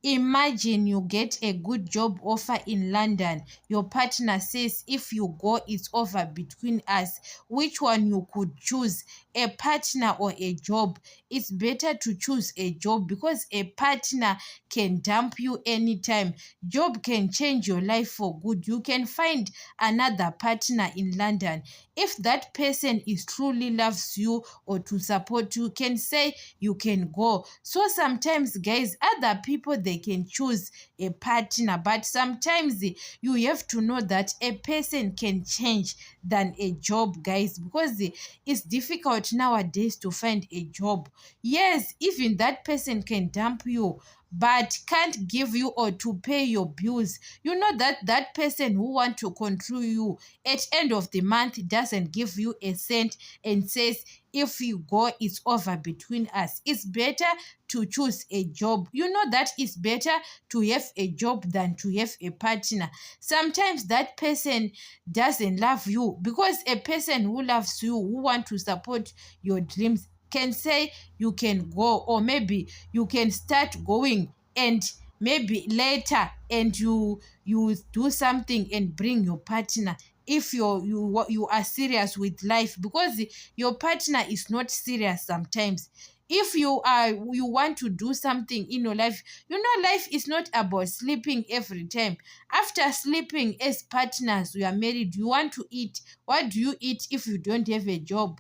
Imagine you get a good job offer in London. Your partner says, if you go, it's over between us. Which one you could choose, a partner or a job? It's better to choose a job because a partner can dump you anytime. Job can change your life for good. You can find another partner in London. If that person is truly loves you or to support you, can say you can go. So sometimes, guys, other people they can choose a partner, but sometimes you have to know that a person can change than a job, guys, because it's difficult nowadays to find a job. Yes, even that person can dump you but can't give you or to pay your bills. You know that that person who want to control you at end of the month doesn't give you a cent and says, if you go, it's over between us. It's better to choose a job. You know that it's better to have a job than to have a partner. Sometimes that person doesn't love you, because a person who loves you, who want to support your dreams, can say you can go, or maybe you can start going, and maybe later and you do something and bring your partner, if you are serious with life, because your partner is not serious sometimes. If you want to do something in your life, you know life is not about sleeping every time. After sleeping as partners, you are married, you want to eat. What do you eat if you don't have a job?